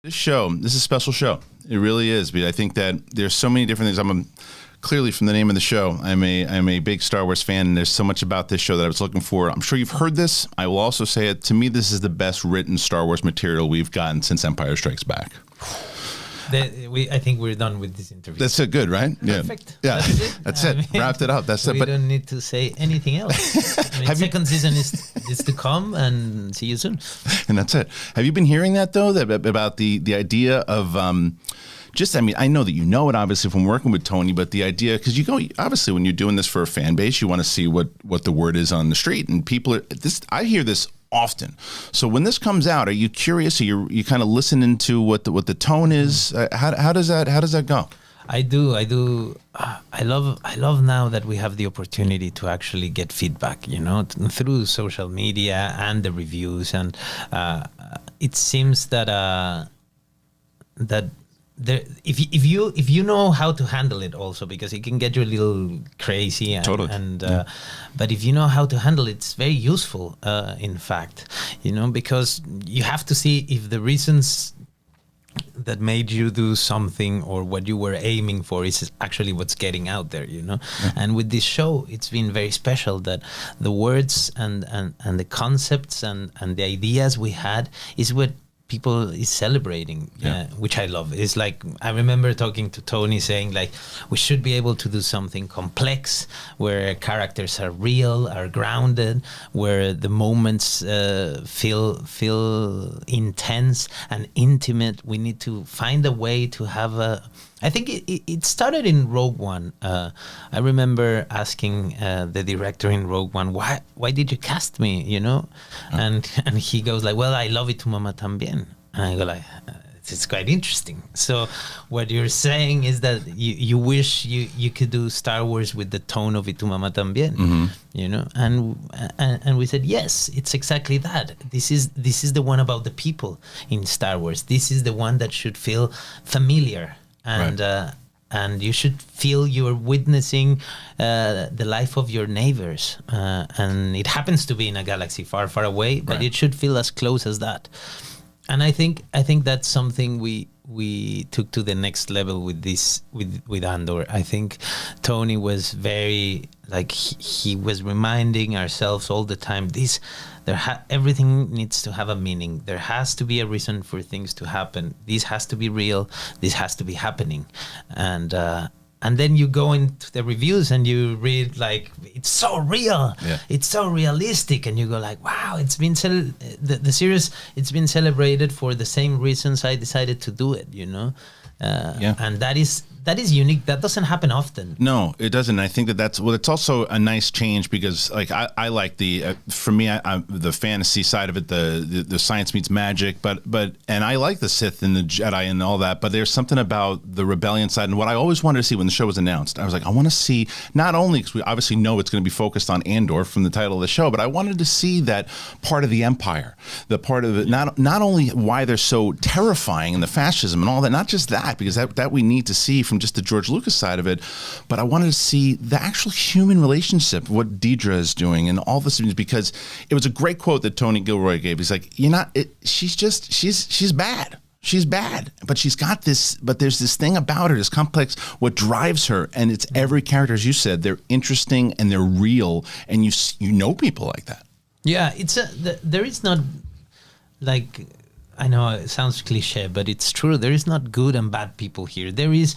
This is a special show. It really is. But I think that there's so many different things. Clearly from the name of the show, I'm a big Star Wars fan, and there's so much about this show that I was looking for. I'm sure you've heard this. I will also say it. To me, this is the best written Star Wars material we've gotten since Empire Strikes Back. I think we're done with this interview. That's it. Good, right? Perfect. Yeah. That's it. Wrapped it up. That's it. We don't need to say anything else. Second season is to come, and see you soon. And that's it. Have you been hearing that, though, about the idea of I know that you know it, obviously, from working with Tony, but the idea, because obviously, when you're doing this for a fan base, you want to see what the word is on the street. And I hear this often. So when this comes out, are you curious? Are you kind of listening to what the tone is? How does that go? I do. I love now that we have the opportunity to actually get feedback, through social media and the reviews, and it seems that if you know how to handle it, also, because it can get you a little crazy, totally. But if you know how to handle it, it's very useful. In fact, because you have to see if the reasons that made you do something or what you were aiming for is actually what's getting out there, Yeah. And with this show, it's been very special that the words and the concepts and the ideas we had is what people is celebrating, which I love. It's like, I remember talking to Tony saying, like, we should be able to do something complex where characters are real, are grounded, where the moments feel intense and intimate. We need to find a way to have I think it started in Rogue One. I remember asking the director in Rogue One, why did you cast me, And he goes like, well, I love it, tu mamá también. And I go like, it's quite interesting. So what you're saying is that you wish you could do Star Wars with the tone of Tu Mamá También, and we said, yes, it's exactly that. This is the one about the people in Star Wars. This is the one that should feel familiar. And right. And you should feel you're witnessing the life of your neighbors, and it happens to be in a galaxy far, far away, but right. It should feel as close as that. And I think that's something we took to the next level with this with Andor. I think Tony was very he was reminding ourselves all the time. Everything needs to have a meaning. There has to be a reason for things to happen. This has to be real. This has to be happening. And then you go into the reviews and you read it's so real, it's so realistic, and you go like, wow, it's been the series. It's been celebrated for the same reasons I decided to do it, and that is unique. That doesn't happen often. No, it doesn't. I think it's also a nice change because I like for me, the fantasy side of it, the science meets magic, but I like the Sith and the Jedi and all that, but there's something about the rebellion side. And what I always wanted to see when the show was announced, I was like, I want to see, not only because we obviously know it's going to be focused on Andor from the title of the show, but I wanted to see that part of the Empire, the part of it, not only why they're so terrifying and the fascism and all that, not just that, because that we need to see from just the George Lucas side of it, but I wanted to see the actual human relationship, what Deidre is doing, and all this, because it was a great quote that Tony Gilroy gave. He's like, she's bad. She's bad, but she's got this, but there's this thing about her, this complex, what drives her, and it's every character, as you said, they're interesting and they're real, and you know people like that. Yeah, there is not, I know it sounds cliche, but it's true. There is not good and bad people here. There is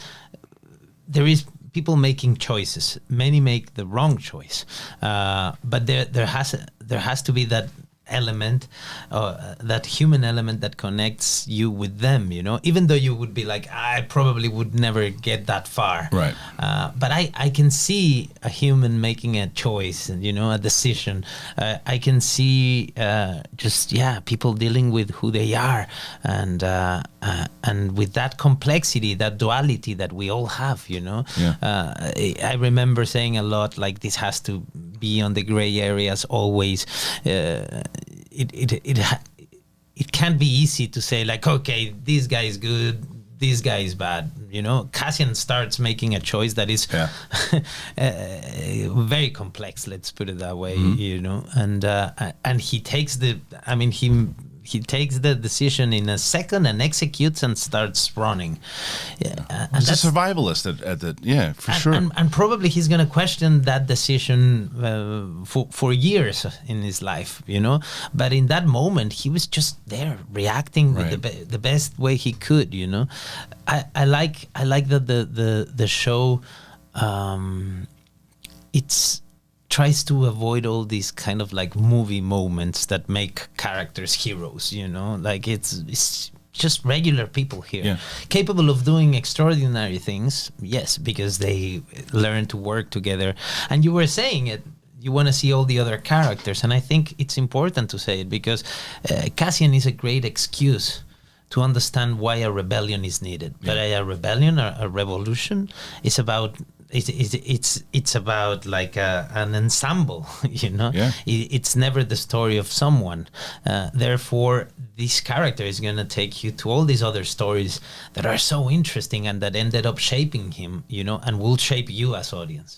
people making choices. Many make the wrong choice, but there has to be that element, that human element that connects you with them, even though you would be like, I probably would never get that far. Right. But I can see a human making a choice, a decision. I can see people dealing with who they are, and with that complexity, that duality that we all have, I remember saying a lot, this has to be on the gray areas always. It can't be easy to say okay, this guy is good, this guy is bad. Cassian starts making a choice that is very complex. Let's put it that way. And he takes he takes the decision in a second and executes and starts running. And He's that's a survivalist at the for sure. And probably he's going to question that decision for years in his life, you know. But in that moment, he was just there, reacting Right. the best way he could, you know. I like that the show it's tries to avoid all these kind of like movie moments that make characters heroes, you know. Like it's just regular people here, Yeah. capable of doing extraordinary things, yes, because they learn to work together. And you were saying it, you want to see all the other characters, and I think it's important to say it because Cassian is a great excuse to understand why a rebellion is needed. But a rebellion or a revolution is about it's about like an ensemble, you know. Yeah. It's never the story of someone. Therefore, this character is going to take you to all these other stories that are so interesting and that ended up shaping him, you know, and will shape you as audience.